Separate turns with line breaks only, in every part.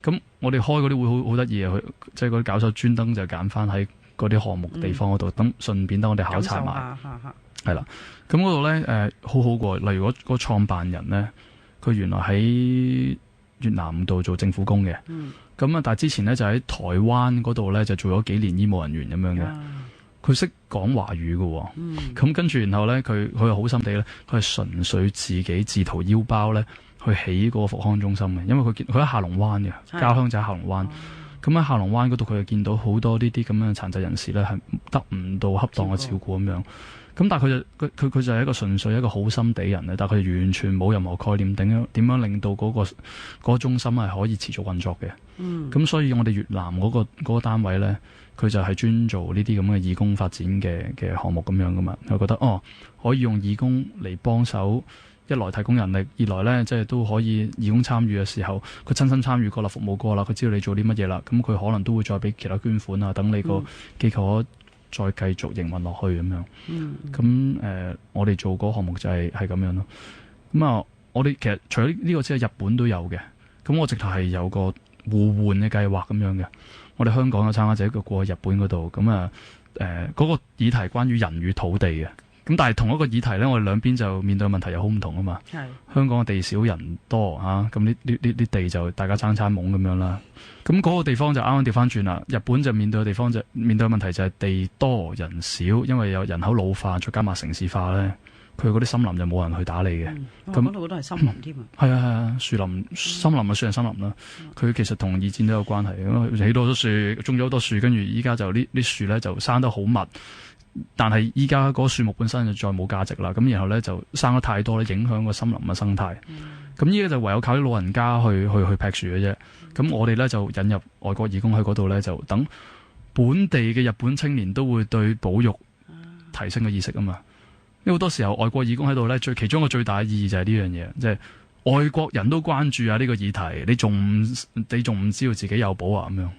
咁我哋開嗰啲會好得意啊，佢即係嗰啲教授專登就揀翻喺嗰啲項目地方嗰度，等順便等我哋考察埋。係啦，咁嗰度咧好好過，例如嗰個創辦人咧，佢原來喺越南度做政府工嘅，咁但係之前咧就喺台灣嗰度咧就做咗幾年醫務人員咁樣嘅，佢識講華語嘅，咁跟住然後咧佢又好心地咧，佢係純粹自己自掏腰包咧去起嗰個復康中心嘅，因為佢喺下龍灣嘅，家鄉就喺下龍灣。咁喺下龍灣嗰度，佢就見到好多呢啲咁樣嘅殘疾人士咧，係得唔到恰當嘅照顧咁樣。咁但係佢就係一個純粹一個好心地人咧，但係佢完全冇任何概念，點樣令到嗰個中心係可以持續運作嘅。咁所以我哋越南嗰個單位咧，佢就係專做呢啲咁嘅義工發展嘅項目咁樣噶嘛。佢覺得可以用義工嚟幫手。一來提供人力，二來咧即係都可以義工參與嘅時候，佢親身參與過啦，服務過啦，佢知道你做啲乜嘢啦，咁佢可能都會再俾其他捐款啊，等你個機構可再繼續營運落去咁樣。咁我哋做嗰個項目就係咁樣咯。咁啊，我哋其實除咗呢個之外，日本都有嘅。咁我直頭係有個互換嘅計劃咁樣嘅。我哋香港嘅參加者一個過去日本嗰度，咁嗰個議題關於人與土地嘅。咁但係同一個議題咧，我哋兩邊就面對嘅問題又好唔同啊嘛。香港嘅地少人多嚇，咁呢啲地就大家爭餐懵咁樣啦。咁嗰個地方就啱啱調翻轉啦。日本就面對嘅問題就係地多人少，因為有人口老化，再加埋城市化咧，佢嗰啲森林就冇人去打理嘅。
咁嗰度都係森林添啊。
係啊，樹林、森林啊，算係森林啦。佢其實同二戰都有關係，起多咗樹，種咗好多樹，跟住依家就啲樹咧就生得好密。但係依家嗰個樹木本身就再冇價值啦，咁然後咧就生得太多咧，影響個森林嘅生態。咁依家就唯有靠啲老人家去劈樹嘅啫。咁我哋咧就引入外國義工去嗰度咧，就等本地嘅日本青年都會對保育提升嘅意識啊嘛。因為好多時候外國義工喺度咧，其中一個最大嘅意義就係呢樣嘢，即係外國人都關注啊呢個議題，你仲唔知道自己有保啊咁樣。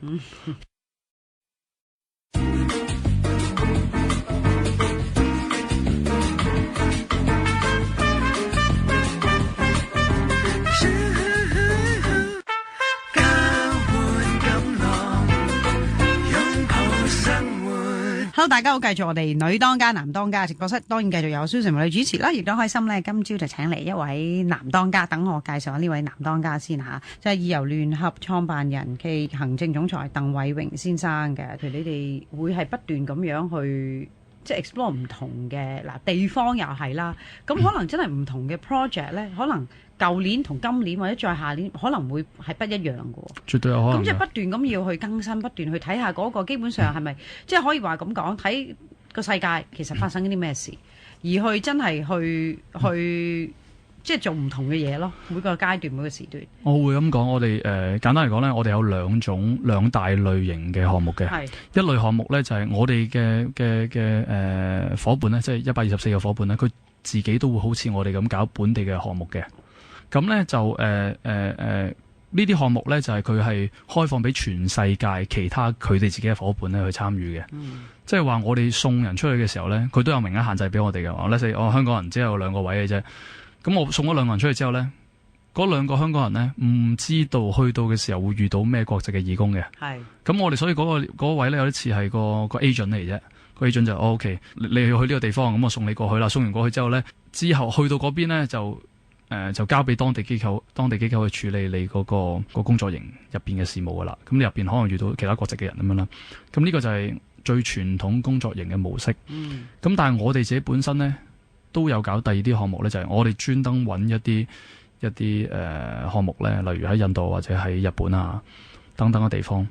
Hello， 大家好，繼續我哋女當家男當家直播室，當然繼續有Susan為你主持啦，亦都開心咧。今朝就請嚟一位男當家，等我介紹下呢位男當家先吓，就係義遊聯合創辦人暨行政總裁鄧偉榮先生嘅。譬如你哋會係不斷咁樣去即係 explore 唔同嘅地方又係啦，咁可能真係唔同嘅 project 咧，可能舊年同今年或者再下年可能會係不一樣嘅喎。
絕對有可能。
咁即係不斷咁要去更新，不斷去睇下嗰個基本上係咪即係可以話咁講，睇個世界其實發生啲咩事，而去真係去即係做唔同嘅嘢咯。每個階段每個時段。
我會咁講，我哋簡單嚟講咧，我哋有兩大類型嘅項目嘅。係一類項目咧，就係我哋嘅夥伴咧，即係124個夥伴咧，佢自己都會好似我哋咁搞本地嘅項目嘅。咁咧就呢啲項目咧就係佢係開放俾全世界其他佢哋自己嘅夥伴咧去參與嘅。即係話我哋送人出去嘅時候咧，佢都有名額限制俾我哋嘅。我香港人只有2個位嘅啫。咁我送咗2個人出去之後咧，嗰2個香港人咧唔知道去到嘅時候會遇到咩國籍嘅義工嘅。係。咁我哋所以嗰個位咧有啲似係個 agent 嚟啫。個 agent 就OK，你要去呢個地方，咁我送你過去啦。送完過去之後咧，之後去到嗰邊咧就交俾當地機構去處理你嗰個工作營入邊嘅事務噶啦。咁你入邊可能遇到其他國籍嘅人咁樣啦。咁呢個就係最傳統工作營嘅模式。咁但係我哋自己本身咧都有搞第二啲項目咧，就係我哋專登揾一啲項目咧，例如喺印度或者喺日本啊等等嘅地方，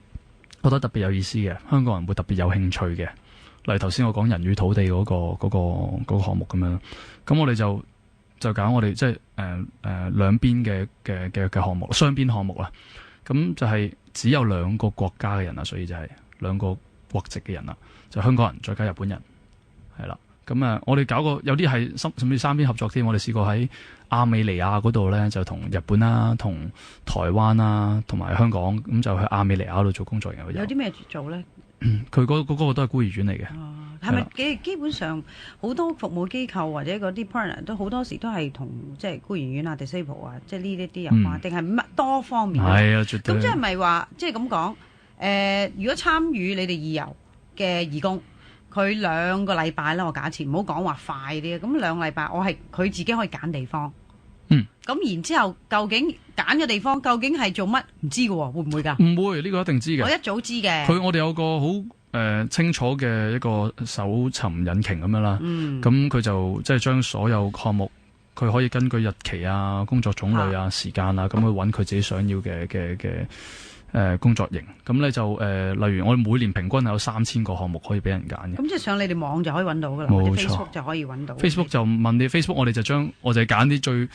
覺得特別有意思嘅，香港人會特別有興趣嘅。例如頭先我講人與土地嗰個項目咁樣，咁我哋就搞我哋即係兩邊嘅項目，雙邊項目啦。咁就係只有2個國家嘅人啦，所以就係2個國籍嘅人啦，就香港人再加日本人，係啦。咁我哋搞過有啲係甚至3邊合作添。我哋試過喺亞美尼亞嗰度咧，就同日本啦、同台灣啦、同埋香港咁就去亞美尼亞度做工作。有啲
咩做咧？
佢嗰個都係孤兒院嚟嘅。
係咪基本上好多服務機構或者嗰啲 partner 都好多時都係同即係孤兒院啊、disabled 啊，即係呢啲有關，定係乜多方面？
係啊，絕對。
咁即係咪話即係咁講？如果參與你哋義遊嘅義工，佢2個禮拜啦，我假設唔好講話快啲，咁2個禮拜我係佢自己可以揀地方。咁然之後，究竟揀嘅地方究竟係做乜？唔知嘅喎，會唔會㗎？
唔會，呢個一定知嘅。
我一早知嘅。
我哋有個好清楚嘅一個搜尋引擎咁樣啦。咁佢就即係將所有項目，佢可以根據日期啊、工作種類啊、時間啊，咁去揾佢自己想要嘅工作型。咁咧就例如我哋每年平均有3000個項目可以俾人揀嘅。
咁即係上你哋網就可以揾到㗎啦，
冇錯。
Facebook 就可以揾到。
Facebook 就問你 Facebook，我哋就揀啲最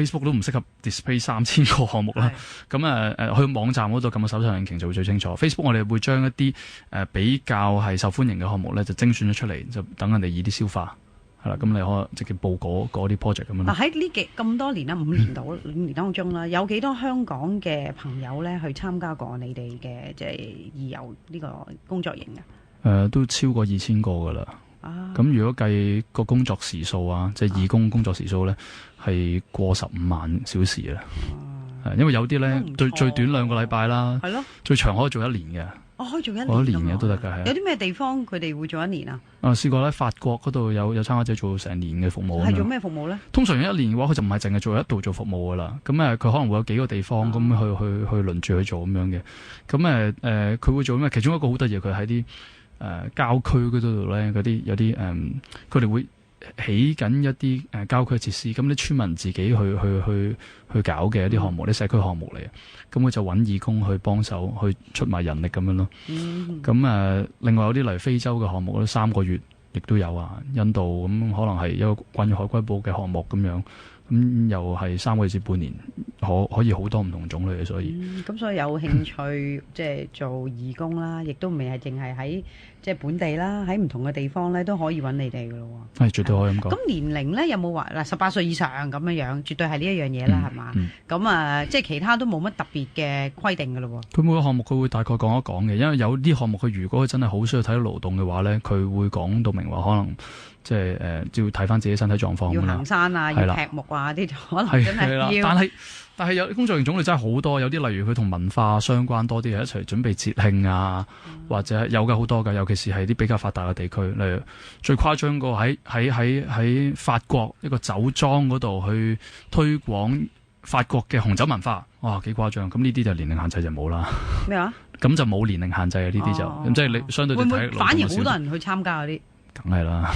Facebook 都唔適合 display 3000個項目啦。咁去網站嗰度撳個搜尋引擎就會最清楚。Facebook 我哋會將一啲比較係受歡迎嘅項目咧，就精選咗出嚟，就等人哋易啲消化。係啦，咁你可以直接報嗰啲 project 咁樣。
喺呢咁多年啦，5年當中啦，有幾多香港嘅朋友咧去參加過你哋嘅即係義遊呢個工作營啊？
都超過2000個㗎啦。咁如果計個工作時數啊，即係義工工作時數咧，係過15萬小時啊。因為有啲咧最短2個禮拜啦，係咯，最長可以做1年嘅。可以做1年嘅都得㗎，係。有啲咩地方佢哋會做1年啊？試過喺法國嗰度有參加者做成年嘅服務。係做咩服務咧？通常1年嘅話，佢就唔係淨係做一度做服務㗎啦。咁佢可能會有幾個地方咁去輪住去做咁樣嘅。咁佢會做咩？其中一個好得意，佢喺啲郊區嗰度咧，嗰啲有啲佢哋會起緊一啲郊區設施，咁啲村民自己去搞嘅一啲項目，啲社區項目嚟嘅，咁佢就揾義工去幫手，去出埋人力咁樣咯。咁另外有啲嚟非洲嘅項目咧，3個月亦都有啊。印度咁可能係一個關於海龜保嘅項目咁樣，咁又係3個月至半年，可以好多唔同種類嘅，所以
咁所以有興趣即係做義工啦，亦都未係淨係喺即係本地啦，喺唔同嘅地方咧都可以揾你哋㗎咯喎。係絕對可以咁講。咁年齡咧有冇話18歲以上咁樣，絕對係呢一樣嘢啦，係嘛？咁即係其他都冇乜特別嘅規定㗎咯喎。佢每個項目佢會大概講一講嘅，因為有啲項目佢如果真係好需要睇到勞動嘅話咧，佢會講到明話可能。即係要睇翻自己身體狀況。要行山啊，要劈木啊，啲可能真係要。但係有工作型種類真係好多，有啲例如佢同文化相關多啲，係一齊準備節慶啊，或者有嘅好多㗎，尤其是係啲比較發達嘅地區，例如最誇張個喺法國一個酒莊嗰度去推廣法國嘅紅酒文化，哇幾誇張！咁呢啲就年齡限制就冇啦。咩話？咁就冇年齡限制啊！呢啲就咁即係你相對會唔會反而好多人去參加嗰啲？梗係啦，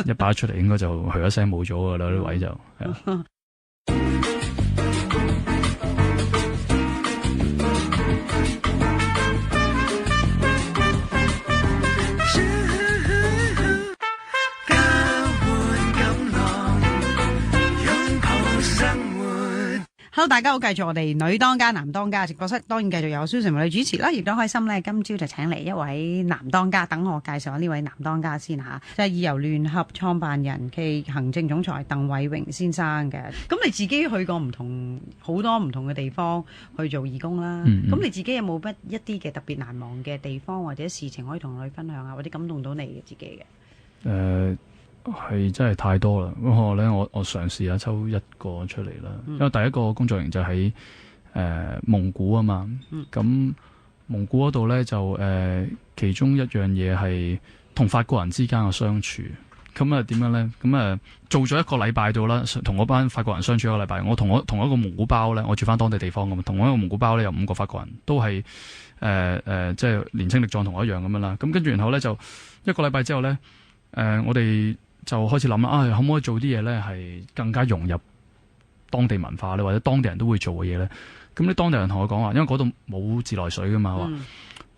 一擺出嚟應該就噓一聲冇咗噶啦，啲位就係啊。Hello， 大家好，繼續我哋女當家男當家直播室，當然繼續有 Susan 為你主持啦，亦都開心咧。今朝就請嚟一位男當家，等我介紹下呢位男當家先吓，就係義遊聯合創辦人暨行政總裁鄧偉榮先生嘅。咁你自己去過好多唔同嘅地方去做義工啦，咁你自己有冇一啲嘅特別難忘嘅地方或者事情可以同我哋分享下，或者感動到你嘅自己嘅？
係真係太多啦，咁我咧我嘗試下抽一個出嚟啦，因為第一個工作營就喺蒙古啊嘛，咁蒙古嗰度咧就其中一樣嘢係同法國人之間嘅相處，咁點樣咧？咁做咗1個禮拜到啦，同嗰班法國人相處1個禮拜，我同一個蒙古包咧，我住翻當地地方咁，同一個蒙古包咧有5個法國人，都係即係年青力壯同我一樣咁樣啦，咁跟住然後咧就1個禮拜之後咧，我哋就開始諗啦，可唔可以做啲嘢咧，係更加融入當地文化咧，或者當地人都會做嘅嘢咧？咁啲當地人同我講話，因為嗰度冇自來水噶嘛，話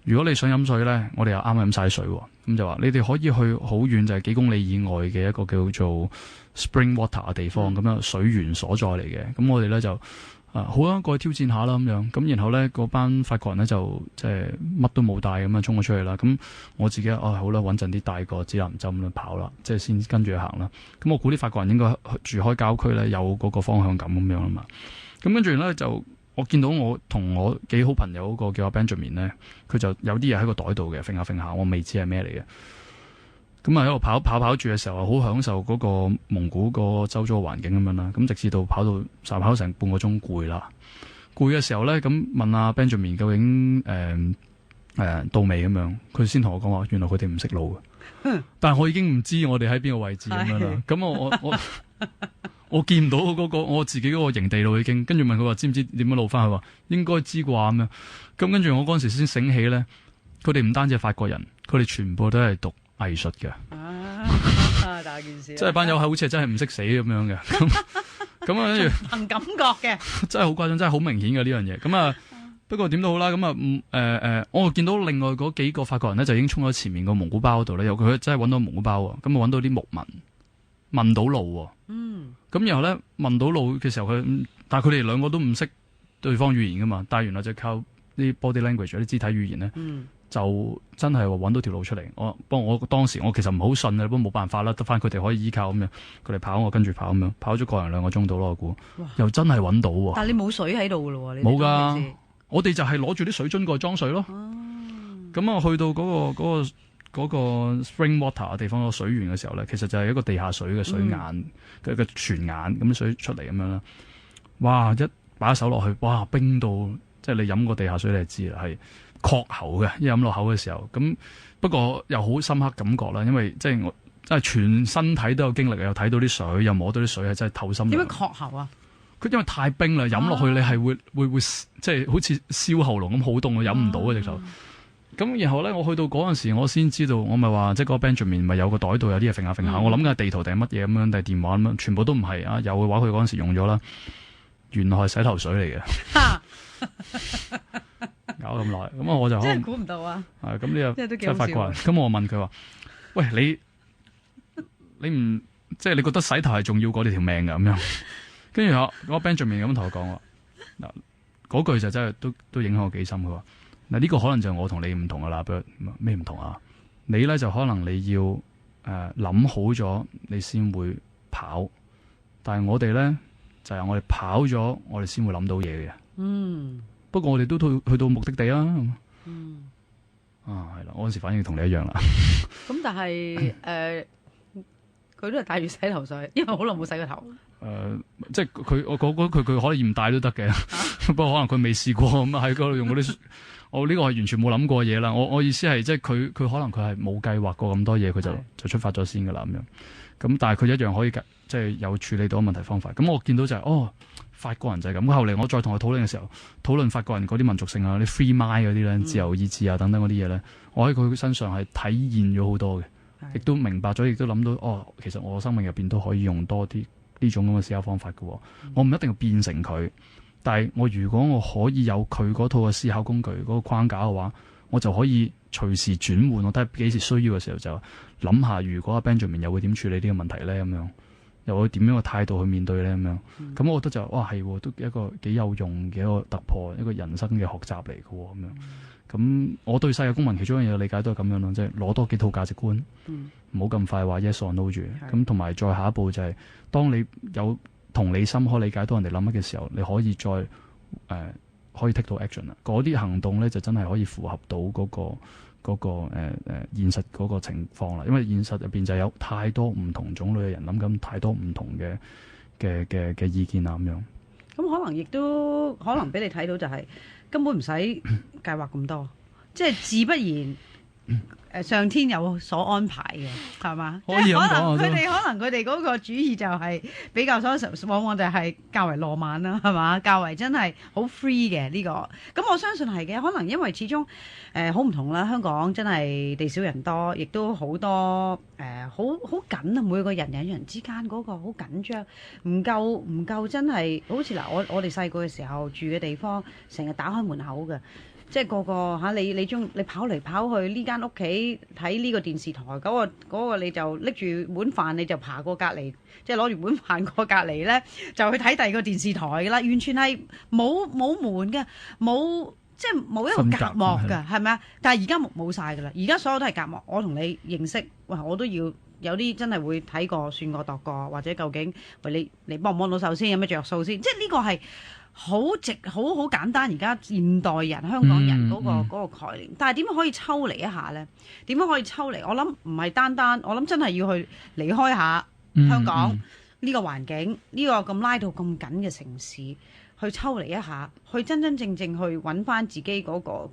如果你想飲水咧，我哋又啱啱飲晒水，咁就話你哋可以去好遠，就係幾公里以外嘅一個叫做 Spring Water 嘅地方，咁樣水源所在嚟嘅。咁我哋咧就好啊，過去挑戰下啦咁樣。咁然後咧，嗰班法國人咧就即係乜都冇帶咁樣衝咗出去啦。咁我自己好啦，穩陣啲帶個指南針咁樣跑啦，即係先跟住去行啦。咁我估啲法國人應該住開郊區咧，有嗰個方向感咁樣啊嘛。咁跟住咧就我見到我同我幾好朋友嗰個叫阿 Benjamin 咧，佢就有啲嘢喺個袋度嘅，揈下揈下，我未知係咩嚟嘅。咁啊喺度跑住嘅時候，好享受嗰個蒙古個周遭環境咁樣啦。咁直至到跑成半個鐘攰啦，攰嘅時候咧，咁問阿 Benjamin 究竟到未咁樣，佢先同我講話，原來佢哋唔識路嘅。但係我已經唔知我哋喺邊個位置咁樣啦。咁我見唔到嗰個我自己嗰個營地路已經，跟住問佢話知唔知點樣路翻去，話應該知啩咁樣。咁跟住我嗰陣時先醒起咧，佢哋唔單止係法國人，佢哋全部都係讀藝術嘅。
大件事，
即係班友係好似係真係唔識死咁樣嘅。咁啊，跟住
憑感覺嘅，
真係好誇張，真係好明顯嘅呢樣嘢。咁啊，不過點都好啦。咁啊，我見到另外嗰幾個法國人咧，就已經衝咗前面個蒙古包嗰度咧，有佢真係揾到蒙古包喎。咁啊揾到啲牧民問到路喎。咁然後咧問到路嘅時候，但係佢哋兩個都唔識對方語言噶嘛。但係原來就靠啲 body language 啲肢體語言咧，就真係話揾到條路出嚟。不過我當時我其實唔好信啊，不過冇辦法啦，得翻佢哋可以依靠咁樣，佢哋跑我跟住跑咁樣，跑咗個零2個鐘到咯，我估。又真係揾到喎。但係你冇水喺度噶咯喎，冇噶。我哋就係攞住啲水樽過去裝水咯。咁啊，去到嗰個 spring water 嘅地方，個水源嘅時候咧，其實就係一個地下水嘅水眼嘅泉眼咁水出嚟咁樣啦。哇！一把手落去，哇！冰到即係你飲過地下水你就知啦，係確喉嘅。一飲落口嘅時候，咁不過又好深刻感覺啦，因為即係我真係全身體都有經歷，又睇到啲水，又摸到啲水，係真係透心涼。點解確喉啊？佢因為太冰啦，飲落去你係會即係好似燒喉嚨咁，好凍，我飲唔到嘅直頭。咁然後咧，我去到嗰陣時，我先知道，我咪話即係嗰個 Benjamin 咪有個袋度有啲嘢揈下揈下，我諗緊係地圖定係乜嘢咁樣，定係電話咁樣，全部都唔係啊！有嘅話佢嗰陣時用咗啦，原來係洗頭水嚟嘅。搞咁耐，咁我就真係估唔到啊！咁呢個真係法國人。咁我問佢話：喂，你唔即係你覺得洗頭係重要過你條命㗎咁樣？跟住嗰個 Benjamin 咁同我講話，嗱嗰句就真係都影響我幾深。佢話：嗱呢個可能就係我同你唔同㗎啦，咩唔同啊？你咧就可能你要諗好咗，你先會跑。但係我哋咧就係我哋跑咗，我哋先會諗到嘢嘅。不過我哋都去到目的地啦。係啦，我嗰時反應同你一樣啦。咁但係佢都係帶住洗頭水，因為好耐冇洗過頭。即係佢可以唔帶都得嘅，不過可能佢未試過咁喺嗰度用嗰啲。我呢個係完全冇諗過嘢啦。我意思係即係佢可能佢係冇計劃過咁多嘢，佢就出發咗先噶啦咁樣。咁但係佢一樣可以即係有處理到問題方法。咁我見到就係法國人就係咁。後嚟我再同佢討論嘅時候，討論法國人嗰啲民族性啊、啲 free mind 嗰啲咧、自由意志啊等等嗰啲嘢咧，我喺佢身上係體現咗好多嘅，亦都明白咗，亦都諗到其實我生命入邊都可以用多啲呢種咁嘅思考方法嘅。我唔一定要變成佢，但係如果我可以有佢嗰套嘅思考工具嗰個框架嘅話，我就可以隨時轉換。我睇下幾時需要嘅時候就諗下，如果阿 Benjamin 又會點處理呢個問題咧咁樣。又會點樣嘅態度去面對咧咁樣？咁我覺得就係都一個幾有用嘅一個突破，一個人生嘅學習嚟嘅咁樣。咁我對世界公民其中一樣嘢理解都係咁樣咯，即係攞多幾套價值觀，唔好咁快話 yes or no 住。咁同埋再下一步就係，當你有同理心可以理解到人哋諗乜嘅時候，你可以再可以 take 到 action 啦。嗰啲行動咧就真係可以符合到嗰個現實嗰個情況啦，因為現實入邊就有太多唔同種類嘅人諗緊太多唔同嘅意見啊咁樣。咁可能亦都可能俾你睇到就係根本唔使計劃咁多，即係自不然。上天有所安排嘅，係嘛？可以咁講，可能佢哋嗰個主意就係比較往往就係較為浪漫啦，係嘛？較為真係好 free 嘅呢個。咁我相信係嘅，可能因為始終好唔同啦。香港真係地少人多，亦都好多好緊啊！每個人人與人之間嗰個好緊張，唔夠真係好似嗱，我哋細個嘅時候住嘅地方，成日打開門口嘅。即係個你跑嚟跑去呢間屋企睇呢個電視台，嗰個你就拎住碗飯你就爬過隔離，即係攞住碗飯過隔離咧就去睇第二個電視台㗎啦，完全係冇門嘅，即係冇一個隔膜㗎，係咪啊？但係而家冇晒㗎啦，而家所有都係隔膜。我同你認識，我都要有啲真係會睇過、算過、度過，或者究竟你幫唔幫到手先，有咩着數先？即係呢個係
好簡單，而家現代人香港人嗰個概念，但係點樣可以抽離一下咧？點樣可以抽離？我諗唔係單單，我諗真係要去離開下香港呢個環境，呢個咁拉到咁緊嘅城市，去抽離一下，去真真正正去揾翻自己嗰個